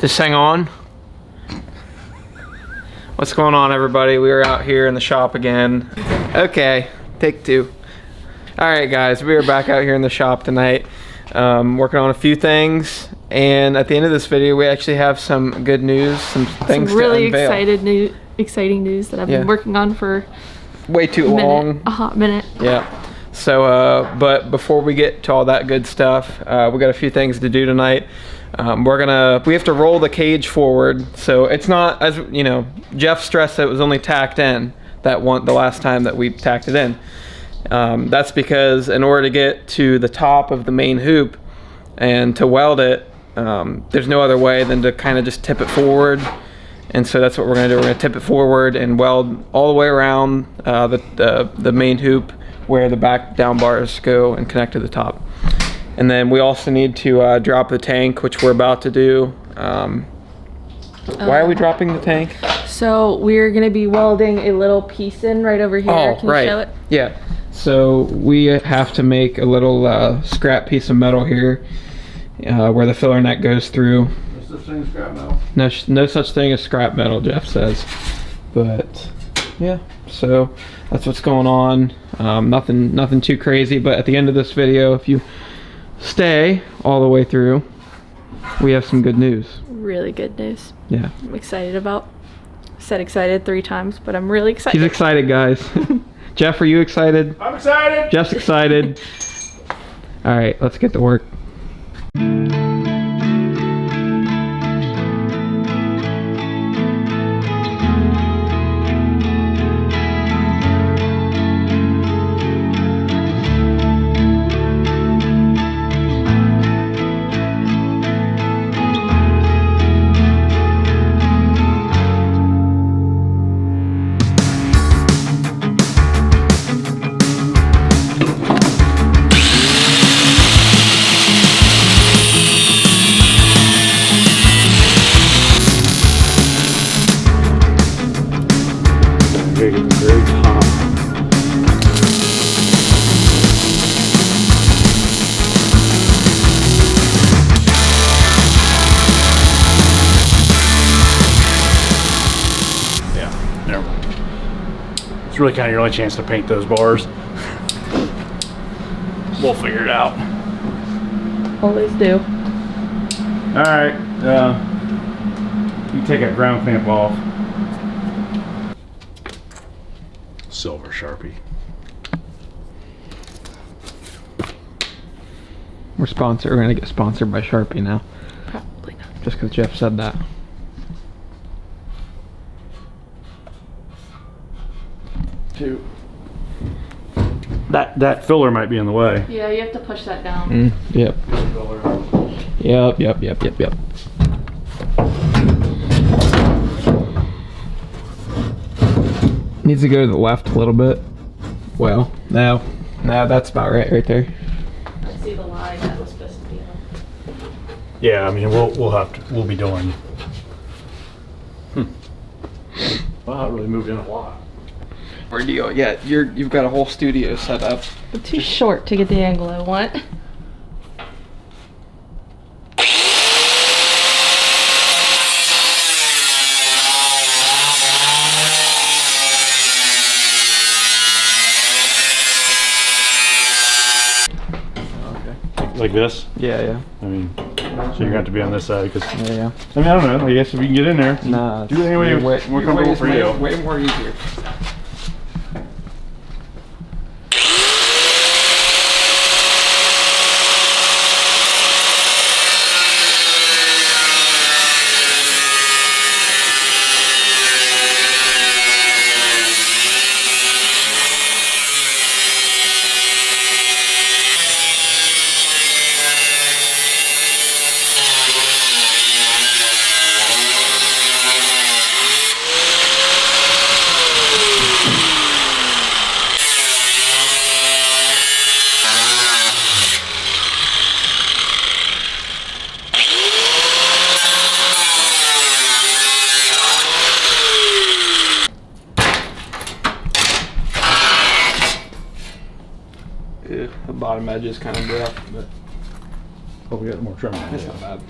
Just hang on. What's going on, everybody? We are out here in the shop again. Okay, take two. All right, guys, we are back out here in the shop tonight, working on a few things. And at the end of this video, we actually have some good news, some things really to unveil. exciting news that I've been working on for way too long. A hot minute. Yeah. So, but before we get to all that good stuff, we got a few things to do tonight. We have to roll the cage forward, so it's not, as you know, Jeff stressed that it was only tacked in the last time that we tacked it in. That's because in order to get to the top of the main hoop and to weld it, there's no other way than to kind of just tip it forward. And so that's what we're gonna do. We're gonna tip it forward and weld all the way around the main hoop where the back down bars go and connect to the top. And then we also need to drop the tank, which we're about to do. Why are we dropping the tank? So we're gonna be welding a little piece in right over here. Oh, Can right. you show it? Yeah. So we have to make a little scrap piece of metal here where the filler neck goes through. No such thing as scrap metal. No such thing as scrap metal, Jeff says. But yeah, so that's what's going on. Nothing too crazy, but at the end of this video, if you stay all the way through, we have some good news. Really good news. Yeah. I'm excited about. Said excited 3 times, but I'm really excited. He's excited, guys. Jeff, are you excited? I'm excited. Jeff's excited. All right, let's get to work. It's really kind of your only chance to paint those bars. We'll figure it out. Always do. All right. You take that ground clamp off. Silver Sharpie. We're gonna get sponsored by Sharpie now. Probably not. Just because Jeff said that. That filler might be in the way. Yeah, you have to push that down. Yep. Yep. Needs to go to the left a little bit. Well, no, that's about right there. I see the line that was supposed to be on. Yeah, I mean we'll be doing. Wow, it really moved in a lot. Ordeal. Yeah, you've got a whole studio set up. But too short to get the angle I want. Like this? Yeah. I mean, so you're gonna have to be on this side because. Yeah. I mean, I don't know. I guess if we can get in there. Nah. Do it anyway. More comfortable for you. Way more easier. The bottom edge is kind of rough, but Oh, we got more trim on it's it. not bad.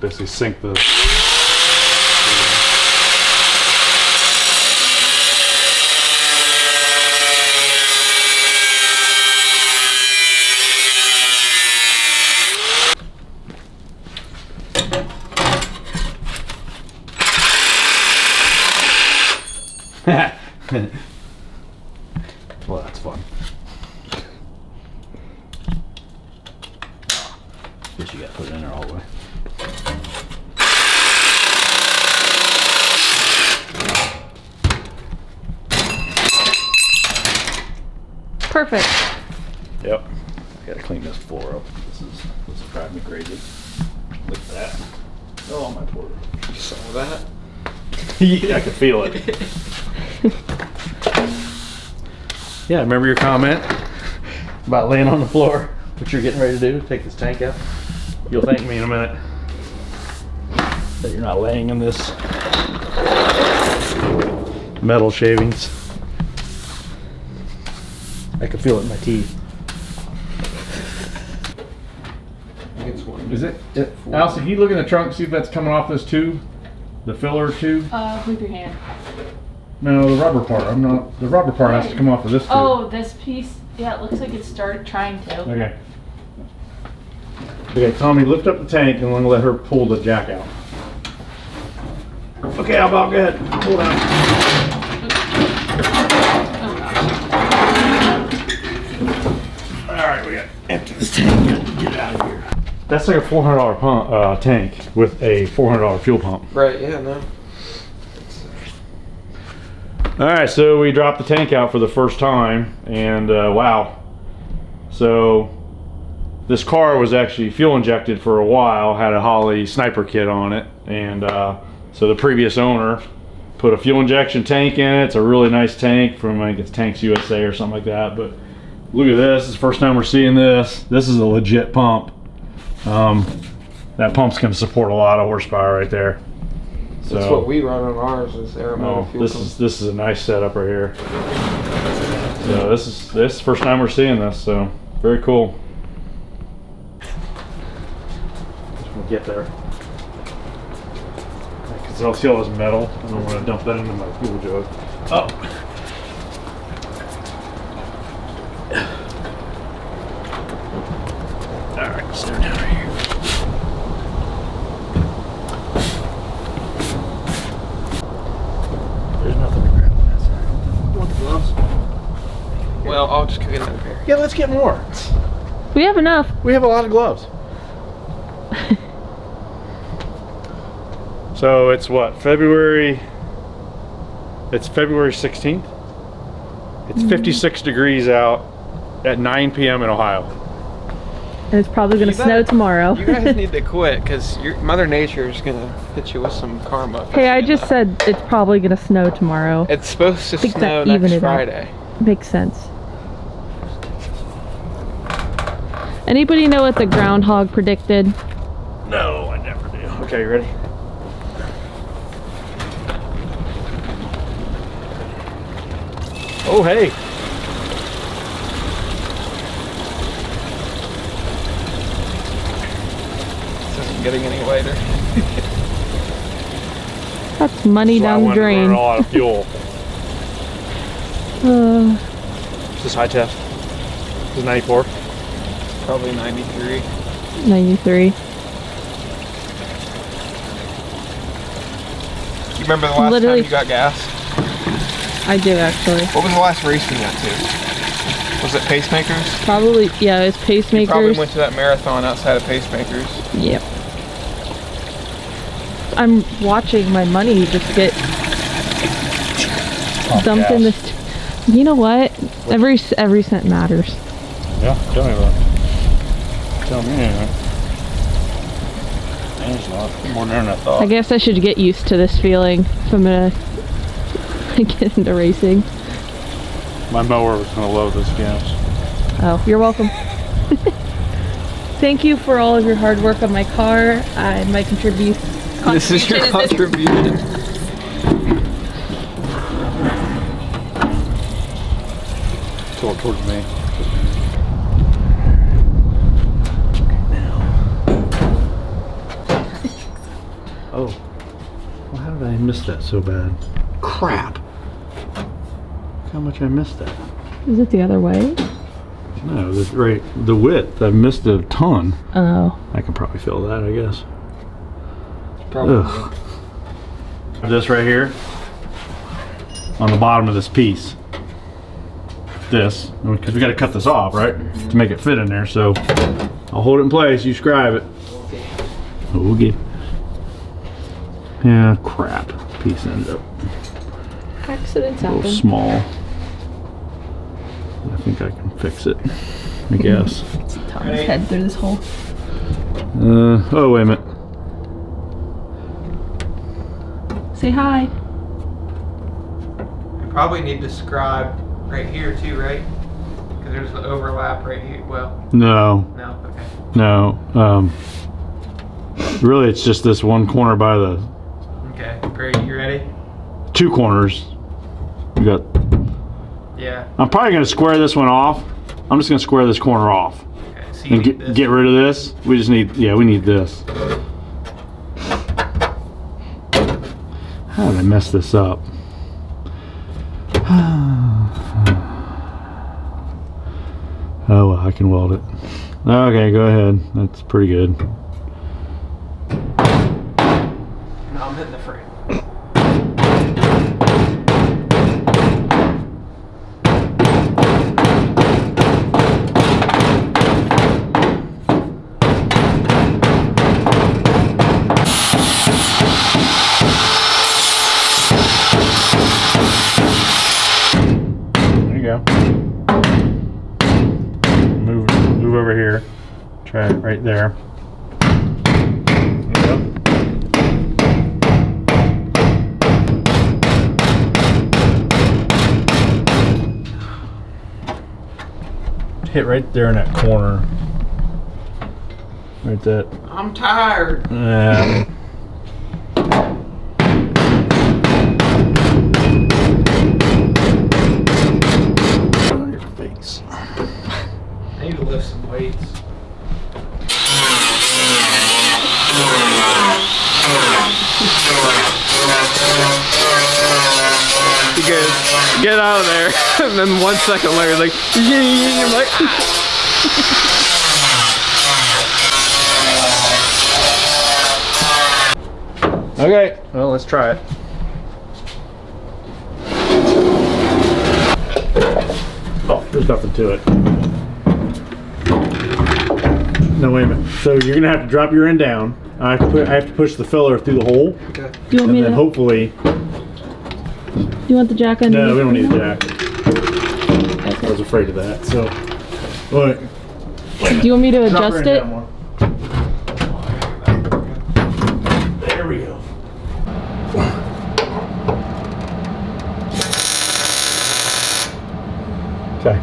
basically sink the. Well, that's fun. Guess you got to put it in there all the way. Perfect. Yep. I gotta clean this floor up. This is driving me crazy. Look at that. Oh my poor. You saw that? Yeah, I can feel it. Yeah, remember your comment about laying on the floor? What you're getting ready to do? Take this tank out? You'll thank me in a minute that you're not laying in this metal shavings. I can feel it in my teeth. Is it? Alice, if you look in the trunk, see if that's coming off this tube? The filler tube? With your hand. No, the rubber part. The rubber part has to come off of this tube. Oh, this piece? Yeah, it looks like it started trying to. Okay. Okay, Tommy, lift up the tank and I'm gonna let her pull the jack out. Okay, how about go ahead? Hold on. Alright, we got to empty this tank and get out of here. That's like a $400 pump, tank with a $400 fuel pump. Right, yeah, no. Alright, so we dropped the tank out for the first time and wow. So this car was actually fuel injected for a while, had a Holley sniper kit on it, and so the previous owner put a fuel injection tank in it. It's a really nice tank from, I think it's Tanks USA or something like that, but look at this. It's the first time we're seeing this. This is a legit pump. That pump's going to support a lot of horsepower right there. So, that's what we run on ours is aromatic fuel pump. This is a nice setup right here. So this is the first time we're seeing this, so very cool. Just want to get there. Because I'll see all this metal, and I'm going to dump that into my fuel jug. Oh! Alright, sit her down right here. There's nothing to grab on that side. You want the gloves? Well, I'll just go get another pair. Yeah, let's get more. We have enough. We have a lot of gloves. So it's what, February? It's February 16th. It's 56 degrees out at 9 p.m. in Ohio. And it's probably going to snow tomorrow. You guys need to quit because Mother Nature is going to hit you with some karma. Hey, I just said it's probably going to snow tomorrow. It's supposed to think snow that even next it out. Friday. Makes sense. Anybody know what the groundhog predicted? No, I never do. Okay, you ready? Oh, hey. This isn't getting any lighter. That's money That's why I down the wanted to drain. burn a lot of fuel. Is this high test? This is 94? Probably 93. 93. You remember the last Literally- time you got gas? I do actually. What was the last race we went to? Was it Pacemakers? Probably, yeah, it's Pacemakers. You probably went to that marathon outside of Pacemakers. Yep. I'm watching my money just get dumped in this. You know what? Every cent matters. Yeah, tell me about it. Tell me anyway. There's a lot more there than I thought. I guess I should get used to this feeling if I'm gonna get into racing. My mower was gonna load this gas. Oh, you're welcome. Thank you for all of your hard work on my car. I might contribute. This is your contribution. Tilt towards me. Oh. Well, how did I miss that so bad? Crap. Look how much I missed that. Is it the other way? No, the width. I missed a ton. Oh. I can probably feel that, I guess. Probably. Ugh. This right here, on the bottom of this piece. This, because we got to cut this off, right? To make it fit in there, so I'll hold it in place, you scribe it. Okay. Yeah, crap. Piece ended up Accidents a little happen. small. I think I can fix it, I guess. Tom's head through this hole. Oh, wait a minute. Say hi. We probably need to scribe right here too, right? Because there's the overlap right here. Well, No, no, okay. no. Really, it's just this one corner by the Okay, great. You ready? two corners. We got. Yeah. I'm probably gonna square this one off. I'm just gonna square this corner off Okay. So you and need this. get rid of this. We just need, yeah, we need this. How did I mess this up? Oh, well, I can weld it. Okay, go ahead. That's pretty good. No, I'm hitting the frame. There you go. Move over here. Try it right there. There you go. Hit right there in that corner. Right that. I'm tired. On your face. I need to lift some weights. You guys get out of there, and then 1 second later, like, I'm like. Okay, well, let's try it. Oh, there's nothing to it. No, wait a minute. So you're gonna have to drop your end down. I have to push the filler through the hole, Okay. Do you want and me then to? hopefully. Do you want the jack under? No, we don't need a jack. I Okay. was afraid of that. So, wait. Do you want me to Drop adjust her it? down more. There we go. Okay,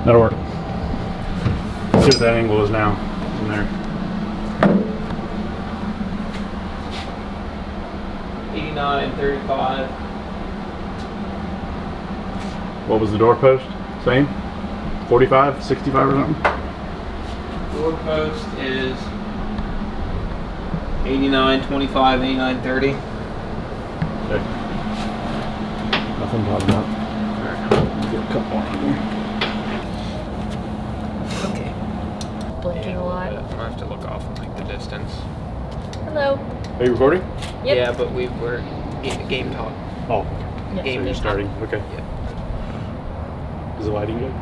that'll work. See what that angle is now in there. 89.35. What was the door post? Same? 45, 65 or something? Door post is 89.25, 89.30. Okay. Nothing to talk about. Get a couple on here. Okay. Blinking a lot. I have to look off and like the distance. Hello. Are you recording? Yep. Yeah, but we're game talk. Oh, Yes. Game so you're starting. Okay. Yeah. Is the lighting good?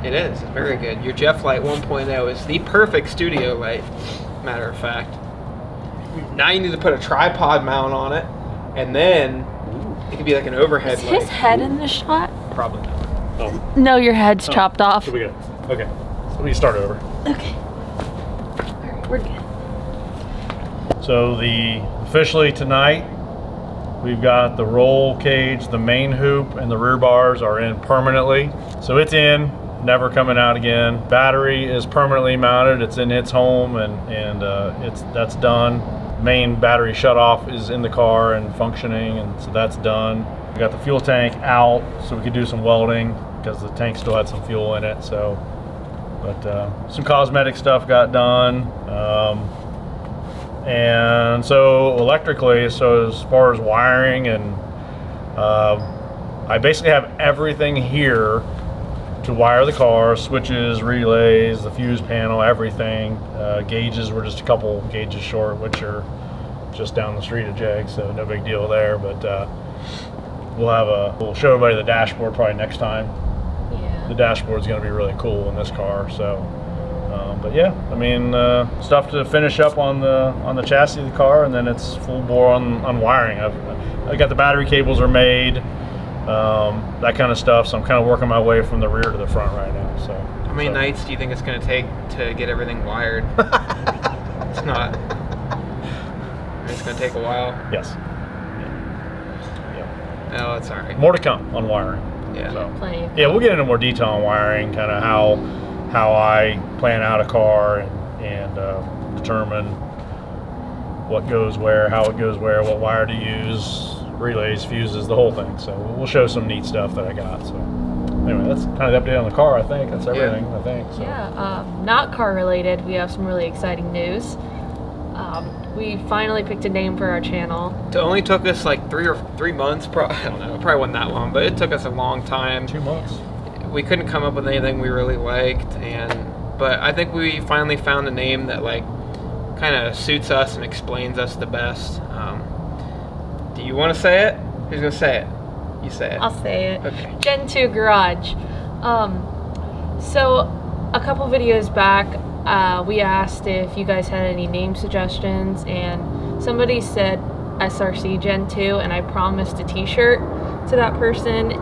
It is. It's very good. Your Jeff Light 1.0 is the perfect studio light, matter of fact. Now you need to put a tripod mount on it, and then it could be like an overhead Is light. his head in the shot? Probably not. Oh. No, your head's Oh, chopped off. So we got it. Okay. So we can start over. Okay. Alright, we're good. So officially tonight, we've got the roll cage, the main hoop, and the rear bars are in permanently. So it's in, never coming out again. Battery is permanently mounted. It's in its home, and that's done. Main battery shutoff is in the car and functioning, and so that's done. We got the fuel tank out, so we could do some welding because the tank still had some fuel in it. So, but some cosmetic stuff got done. And so electrically, so as far as wiring, and I basically have everything here to wire the car, switches, relays, the fuse panel, everything. Gauges, we're just a couple gauges short, which are just down the street at Jag, so no big deal there. But we'll show everybody the dashboard probably next time. Yeah. The dashboard's going to be really cool in this car. So, but yeah, I mean, stuff to finish up on the chassis of the car, and then it's full bore on wiring. I got the battery cables are made, that kind of stuff. So I'm kind of working my way from the rear to the front right now. So, How many nights do you think it's going to take to get everything wired? It's not. It's going to take a while. Yes. No, it's all right. More to come on wiring. Yeah. So, Plenty. yeah, we'll get into more detail on wiring, kind of how I plan out a car and determine what goes where, how it goes where, what wire to use, relays, fuses, the whole thing. So we'll show some neat stuff that I got. So anyway, that's kind of the update on the car. I think that's everything. I think. So. Yeah, not car related, we have some really exciting news. We finally picked a name for our channel. It only took us like 3 months. I don't know. It probably wasn't that long, but it took us a long time. 2 months. We couldn't come up with anything we really liked, but I think we finally found a name that like kind of suits us and explains us the best. Do you want to say it? Who's gonna say it? You say it. I'll say it. Okay. Gen 2 Garage. So a couple videos back, we asked if you guys had any name suggestions, and somebody said SRC Gen 2, and I promised a t-shirt to that person.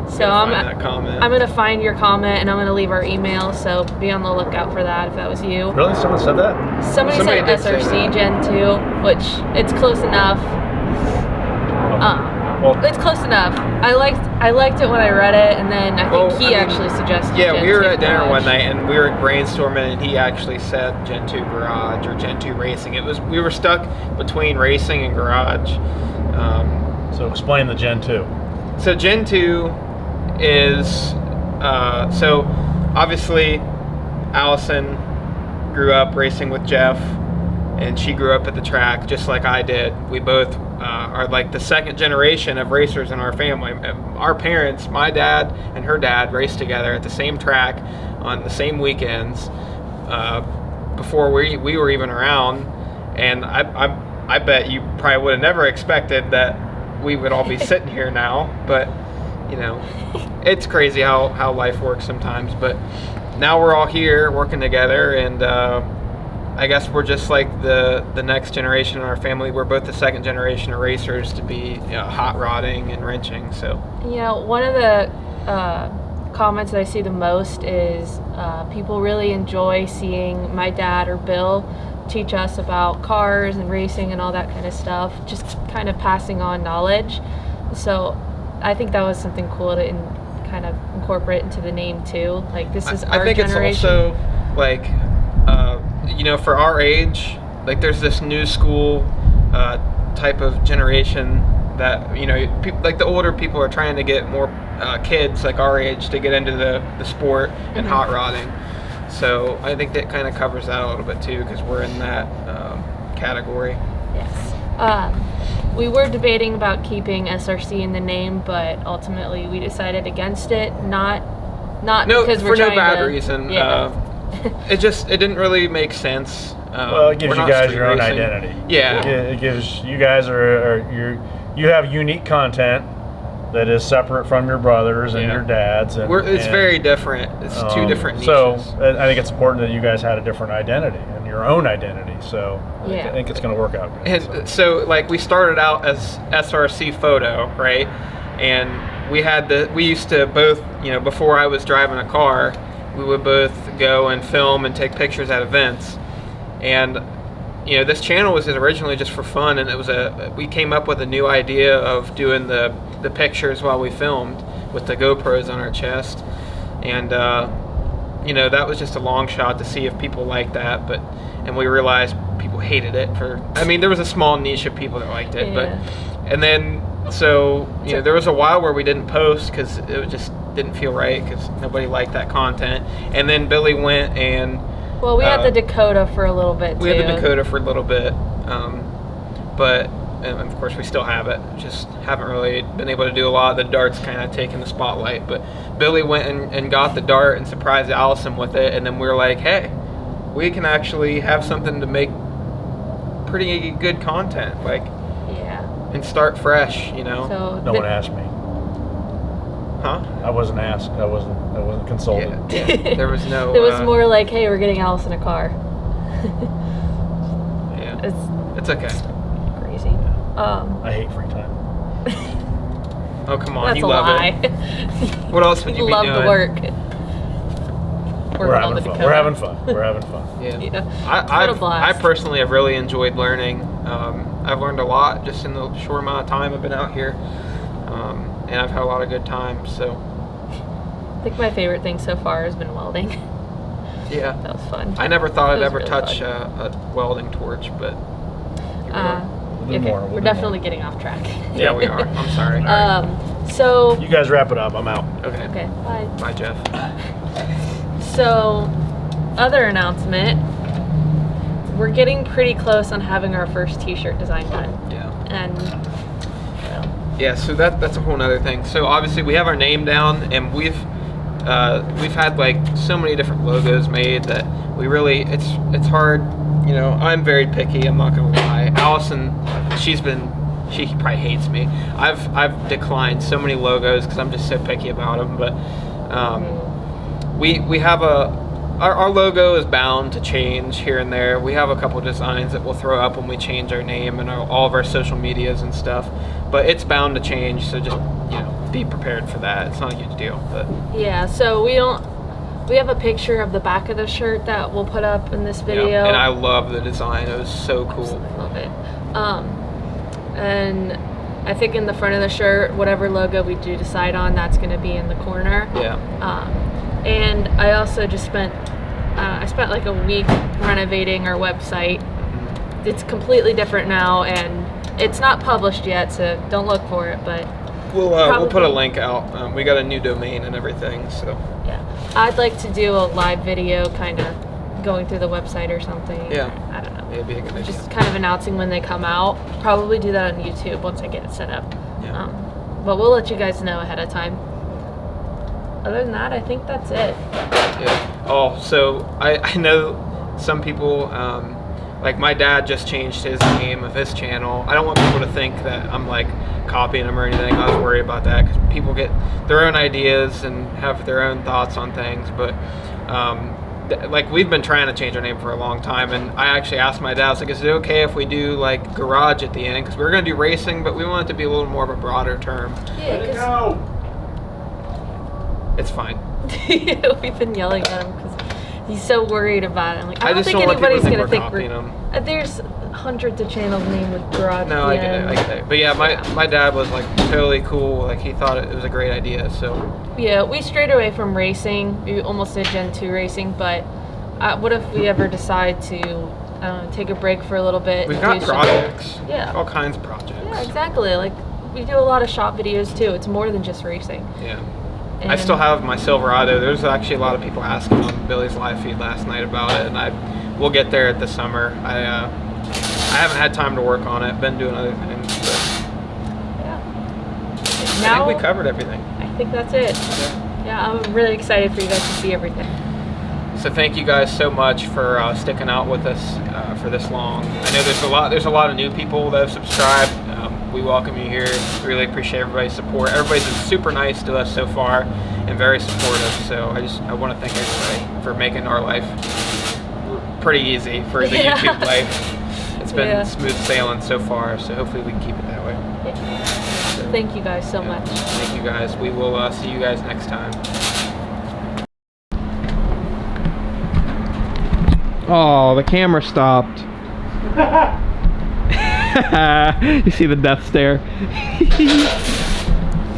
So I'm gonna find your comment, and I'm gonna leave our email, so be on the lookout for that if that was you. Really? Someone said that? Somebody said did say SRC Gen 2, which it's close enough. Well, It's close enough. I liked it when I read it, and then I think he actually suggested Yeah, Gen we were 2 at dinner Garage. one night and we were brainstorming, and he actually said Gen 2 Garage or Gen 2 Racing. We were stuck between racing and garage. so explain the Gen 2. So Gen 2 is so obviously Allison grew up racing with Jeff, and she grew up at the track just like I did. We both are like the second generation of racers in our family. Our parents, my dad and her dad, raced together at the same track on the same weekends before we were even around. And I bet you probably would have never expected that we would all be sitting here now. But you know, it's crazy how life works sometimes. But now we're all here working together, and I guess we're just like the next generation in our family. We're both the second generation of racers to be hot rodding and wrenching. So One of the comments that I see the most is people really enjoy seeing my dad or Bill teach us about cars and racing and all that kind of stuff, just kind of passing on knowledge. So I think that was something cool to kind of incorporate into the name too. Like, this is our generation. I think it's also like for our age, like there's this new school type of generation that like the older people are trying to get more kids like our age to get into the sport and hot rodding. So I think that kind of covers that a little bit too, because we're in that category. Yes. We were debating about keeping SRC in the name, but ultimately we decided against it. Not because we're trying for no bad to, reason. Yeah. It didn't really make sense. Well, it gives you guys your own racing. identity. Yeah. It gives you guys you have unique content that is separate from your brothers and your dads. And it's very different. It's two different niches. So I think it's important that you guys had a different identity and your own identity. So I think it's going to work out good. And so like we started out as SRC Photo, right? And we used to both, before I was driving a car, we would both go and film and take pictures at events. And this channel was originally just for fun, and we came up with a new idea of doing the pictures while we filmed with the GoPros on our chest. And that was just a long shot to see if people liked that, and we realized people hated it there was a small niche of people that liked it. So there was a while where we didn't post because it just didn't feel right, because nobody liked that content. And then Billy went and Well, we had the Dakota for a little bit, We had the Dakota for a little bit. But and of course we still have it, just haven't really been able to do a lot. The Dart's kind of taken the spotlight, but Billy went and got the Dart and surprised Allison with it, and then we were like, hey, we can actually have something to make pretty good content, like, and start fresh, you know. So no one asked me. Huh? I wasn't asked. I wasn't consulted. Yeah. There was no. It was more like, hey, we're getting Allison a car. Yeah. It's okay. Crazy. I hate free time. Oh, come on, That's you a love lie. it. What else would you be love doing? the work. We're having fun. We're having fun. We're having fun. Yeah. What a I blast. personally have really enjoyed learning. I've learned a lot just in the short amount of time I've been out here, and I've had a lot of good times. So I think my favorite thing so far has been welding. Yeah, that was fun. I never thought I'd ever really touch a welding torch, but we're definitely getting off track. Yeah, we are. I'm sorry. So you guys wrap it up. I'm out. Okay. Okay. Bye. Bye, Jeff. So, other announcement. We're getting pretty close on having our first T-shirt design done. Yeah. And yeah, so that's a whole nother thing. So obviously we have our name down, and we've had like so many different logos made that we really it's hard. You know, I'm very picky. I'm not gonna lie. Allison, she probably hates me. I've declined so many logos because I'm just so picky about them. But we have our logo is bound to change here and there. We have a couple designs that we'll throw up when we change our name and all of our social medias and stuff. But it's bound to change, so just, you know, be prepared for that. It's not a huge deal. But yeah, so we have a picture of the back of the shirt that we'll put up in this video. yeah, and I love the design. It was so cool. I love it. And I think in the front of the shirt, whatever logo we do decide on, that's going to be in the corner. Yeah. And I also just spent like a week renovating our website. It's completely different now, and it's not published yet, so don't look for it. But we'll put a link out. We got a new domain and everything, so yeah, I'd like to do a live video, kind of going through the website or something. Yeah, I don't know. It'd be a good idea. Just kind of announcing when they come out. Probably do that on YouTube once I get it set up. Yeah. But we'll let you guys know ahead of time. Other than that, I think that's it. Yeah. Oh, so I know some people, like my dad just changed his name of his channel. I don't want people to think that I'm like copying him or anything. I was worried about that because people get their own ideas and have their own thoughts on things. But like we've been trying to change our name for a long time, and I actually asked my dad, I was like, is it okay if we do like garage at the end? Because we were going to do racing, but we want it to be a little more of a broader term. Yeah, It's fine. we've been yelling at him because he's so worried about it. I'm like, I don't just think don't want people anybody's to think gonna think copying them. There's hundreds of channels named with garage. No, I get it. I get it. But yeah, my dad was like totally cool. Like he thought it was a great idea. So yeah, we strayed away from racing. We almost did Gen 2 racing, but what if we ever decide to take a break for a little bit? We've got projects. Yeah. All kinds of projects. Yeah, exactly. Like we do a lot of shop videos too. It's more than just racing. Yeah. And I still have my Silverado. There's actually a lot of people asking on Billy's live feed last night about it, and we'll get there at the summer. I haven't had time to work on it. Been doing other things, but yeah. I think we covered everything. I think that's it. Yeah, I'm really excited for you guys to see everything. So thank you guys so much for sticking out with us for this long. I know there's a lot of new people that have subscribed. We welcome you here. Really appreciate everybody's support. Everybody's been super nice to us so far and very supportive. So I want to thank everybody for making our life pretty easy for the YouTube life. It's been smooth sailing so far. So hopefully we can keep it that way. Yeah. So thank you guys so much. Thank you guys. We will see you guys next time. Oh, the camera stopped. You see the death stare?